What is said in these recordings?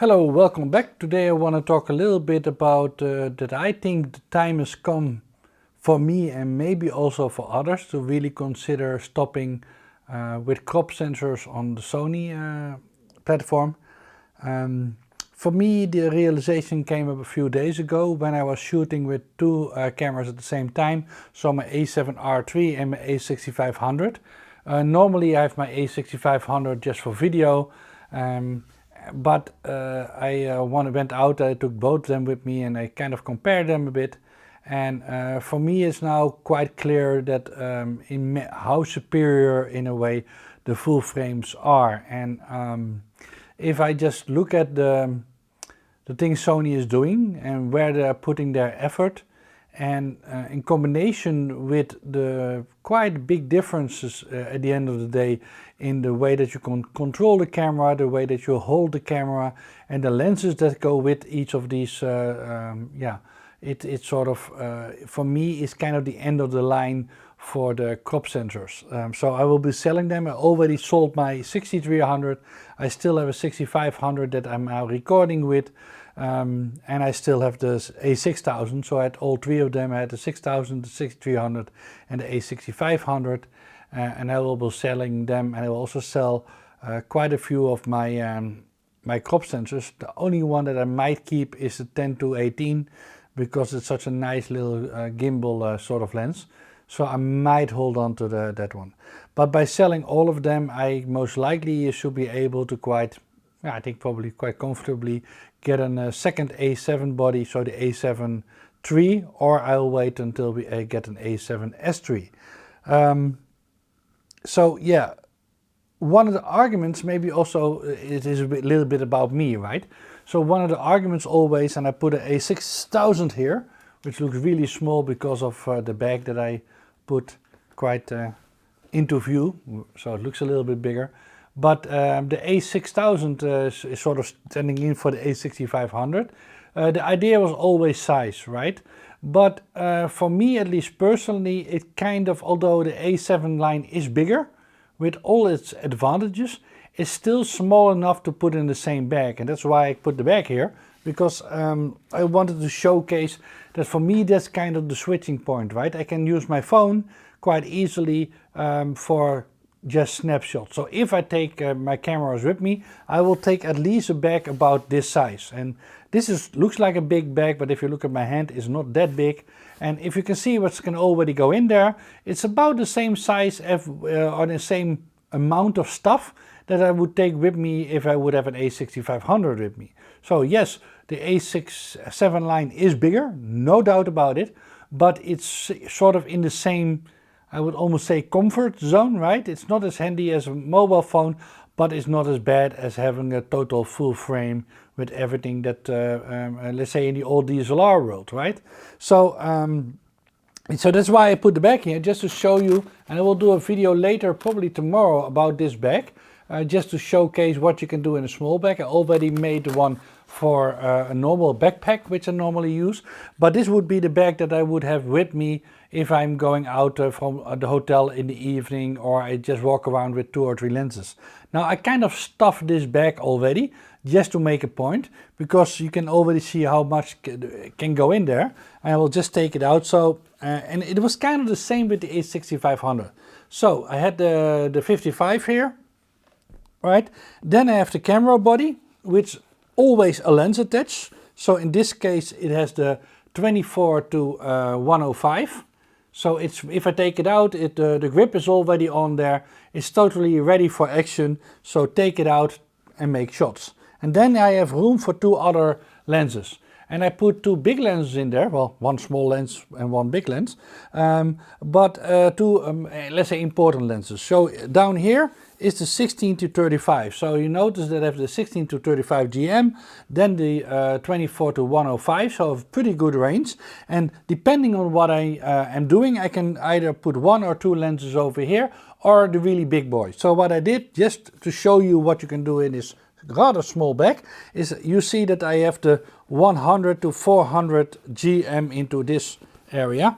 Hello, welcome back. Today I want to talk a little bit about that I think the time has come for me and maybe also for others to really consider stopping with crop sensors on the Sony platform. For me, the realization came up a few days ago when I was shooting with two cameras at the same time, so my A7R III and my A6500. Normally I have my A6500 just for video. But I went out, I took both of them with me and I kind of compared them a bit. And for me it's now quite clear that how superior in a way the full frames are. And if I just look at the things Sony is doing and where they're putting their effort, and in combination with the quite big differences at the end of the day in the way that you can control the camera, the way that you hold the camera, and the lenses that go with each of these, it's sort of, for me, is kind of the end of the line for the crop sensors. So I will be selling them. I already sold my 6300. I still have a 6500 that I'm now recording with. And I still have the A6000, so I had all three of them. I had the 6000, the 6300 and the A6500, and I will be selling them, and I will also sell quite a few of my my crop sensors. The only one that I might keep is the 10-18 because it's such a nice little gimbal sort of lens. So I might hold on to that one. But by selling all of them, I most likely should be able to I think probably quite comfortably get a second A7 body, so the A7 III, or I'll wait until we get an A7S III. So yeah, one of the arguments maybe also it is little bit about me, right? So one of the arguments always, and I put an A6000 here, which looks really small because of the bag that I put quite into view, so it looks a little bit bigger. But the A6000 is sort of standing in for the A6500. The idea was always size, right? But for me, at least personally, it kind of, although the A7 line is bigger, with all its advantages, it's still small enough to put in the same bag. And that's why I put the bag here, because I wanted to showcase that for me, that's kind of the switching point, right? I can use my phone quite easily for just snapshots. So if I take my cameras with me, I will take at least a bag about this size. And this looks like a big bag, but if you look at my hand, it's not that big. And if you can see what can already go in there, it's about the same size or the same amount of stuff that I would take with me if I would have an A6500 with me. So yes, the A67 line is bigger, no doubt about it, but it's sort of in the same, I would almost say, comfort zone, right? It's not as handy as a mobile phone, but it's not as bad as having a total full frame with everything that, let's say, in the old DSLR world, right? So, so that's why I put the bag here, just to show you, and I will do a video later, probably tomorrow, about this bag, just to showcase what you can do in a small bag. I already made one for a normal backpack, which I normally use, but this would be the bag that I would have with me if I'm going out from the hotel in the evening, or I just walk around with 2 or 3 lenses. Now I kind of stuffed this bag already just to make a point, because you can already see how much can go in there. I will just take it out. So and it was kind of the same with the A6500. So I had the 55 here, right? Then I have the camera body, which always a lens attached. So in this case it has the 24-105. So if I take it out, the grip is already on there. It's totally ready for action. So take it out and make shots. And then I have room for 2 other lenses. And I put 2 big lenses in there. Well, 1 small lens and 1 big lens. But 2, let's say, important lenses. So down here is the 16-35. So you notice that I have the 16-35 GM, then the 24-105, so a pretty good range. And depending on what I am doing, I can either put 1 or 2 lenses over here, or the really big boy. So what I did, just to show you what you can do in this rather small bag, is you see that I have the 100-400 GM into this area.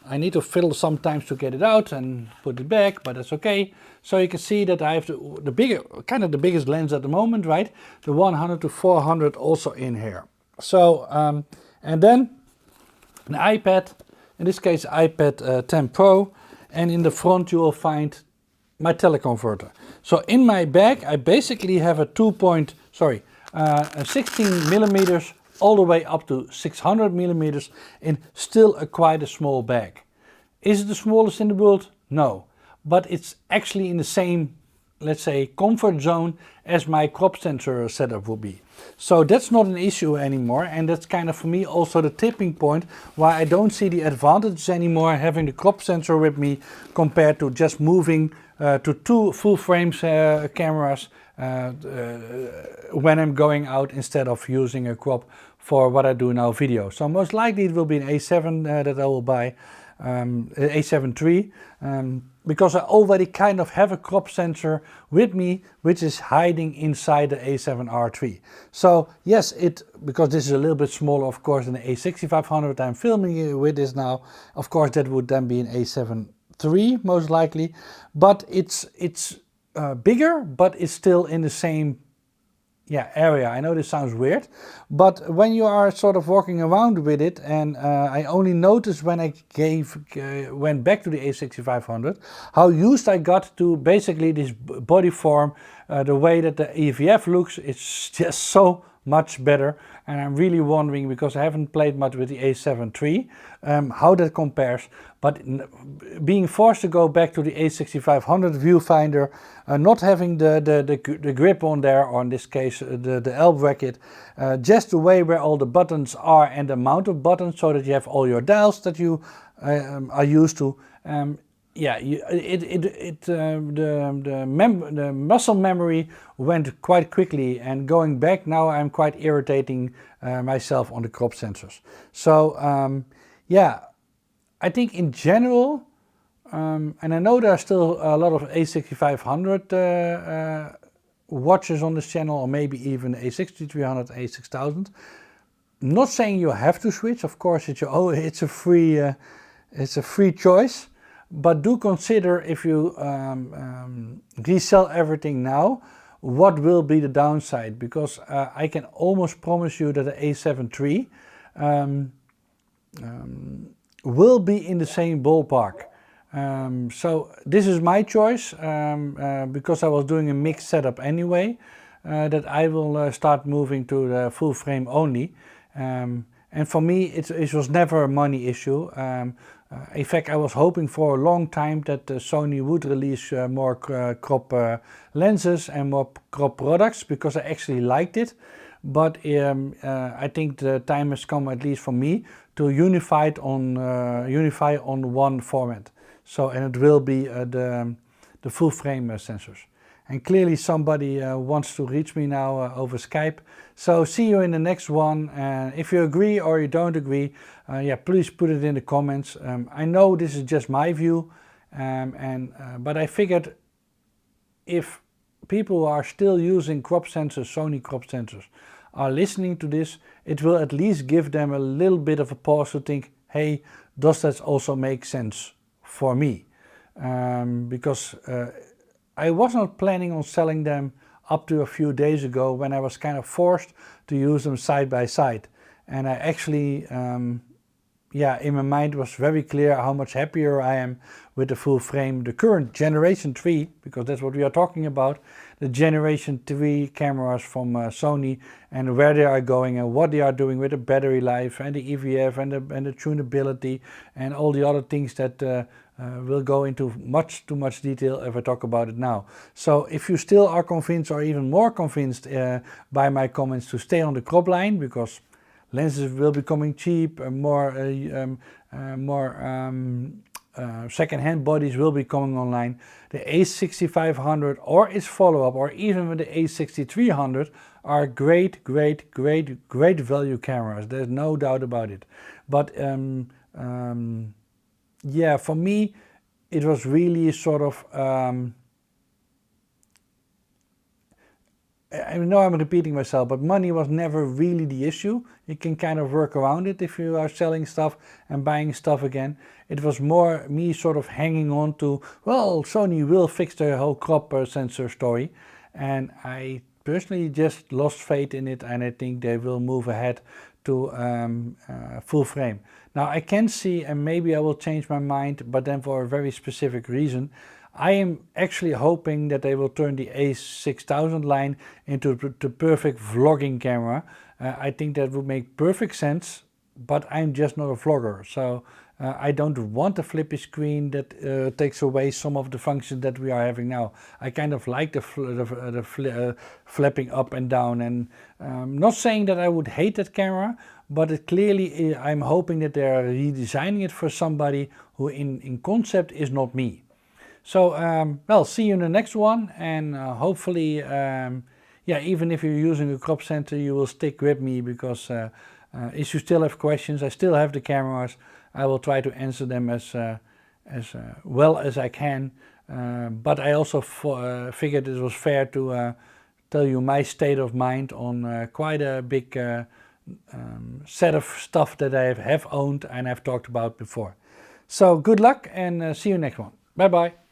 I need to fiddle sometimes to get it out and put it back, but that's okay. So you can see that I have the bigger, kind of the biggest lens at the moment, right? The 100 to 400 also in here. So, and then an iPad, in this case iPad 10 Pro, and in the front you will find my teleconverter. So in my bag I basically have a 16 millimeters all the way up to 600 millimeters in still quite a small bag. Is it the smallest in the world? No, but it's actually in the same, let's say, comfort zone as my crop sensor setup will be. So that's not an issue anymore, and that's kind of for me also the tipping point why I don't see the advantage anymore having the crop sensor with me compared to just moving to 2 full frame cameras when I'm going out instead of using a crop for what I do now, video. So most likely it will be an A7 that I will buy, A7 III, because I already kind of have a crop sensor with me which is hiding inside the A7R III. So yes, because this is a little bit smaller of course than the A6500 I'm filming with this now, of course that would then be an A7 III most likely, but it's bigger, but it's still in the same area. I know this sounds weird, but when you are sort of walking around with it, and I only noticed when I went back to the A6500 how used I got to basically this body form, the way that the EVF looks. It's just so much better, and I'm really wondering, because I haven't played much with the A7 III, how that compares. But being forced to go back to the A6500 viewfinder, not having the grip on there, or in this case the L bracket, just the way where all the buttons are and the amount of buttons, so that you have all your dials that you are used to. The muscle memory went quite quickly, and going back now I'm quite irritating myself on the crop sensors. So I think in general, and I know there are still a lot of A6500 watches on this channel, or maybe even A6300, A6000. Not saying you have to switch, of course it's a free choice. But do consider, if you resell everything now, what will be the downside? Because I can almost promise you that the A7 III will be in the same ballpark. So this is my choice, because I was doing a mixed setup anyway, that I will start moving to the full frame only. And for me it was never a money issue. In fact, I was hoping for a long time that Sony would release more crop lenses and more crop products, because I actually liked it. But I think the time has come, at least for me, to unify on one format. So, and it will be the full frame sensors. And clearly somebody wants to reach me now over Skype. So see you in the next one. If you agree or you don't agree, please put it in the comments. I know this is just my view, but I figured if people who are still using crop sensors, Sony crop sensors, are listening to this, it will at least give them a little bit of a pause to think, hey, does that also make sense for me? Because I was not planning on selling them up to a few days ago, when I was kind of forced to use them side by side. And I actually, in my mind was very clear how much happier I am with the full frame, the current generation 3, because that's what we are talking about, the generation 3 cameras from Sony, and where they are going and what they are doing with the battery life and the EVF and the tunability and all the other things that we'll go into too much detail if I talk about it now. So if you still are convinced, or even more convinced by my comments, to stay on the crop line, because lenses will be coming cheap, more second-hand bodies will be coming online, the A6500 or its follow-up, or even with the A6300, are great value cameras. There's no doubt about it. But for me it was really sort of I know I'm repeating myself, but money was never really the issue. You can kind of work around it if you are selling stuff and buying stuff again. It was more me sort of hanging on to, well, Sony will fix their whole crop sensor story. And I personally just lost faith in it, and I think they will move ahead to full frame. Now I can see, and maybe I will change my mind, but then for a very specific reason. I am actually hoping that they will turn the A6000 line into the perfect vlogging camera. I think that would make perfect sense, but I'm just not a vlogger. So I don't want a flippy screen that takes away some of the functions that we are having now. I kind of like the flapping up and down, and not saying that I would hate that camera, but it clearly, I'm hoping that they are redesigning it for somebody who in concept is not me. So, well, see you in the next one, and hopefully, yeah, even if you're using a crop center, you will stick with me, because if you still have questions, I still have the cameras. I will try to answer them as well as I can, but I also figured it was fair to tell you my state of mind on quite a big set of stuff that I have owned and I've talked about before. So good luck, and see you next one. Bye bye.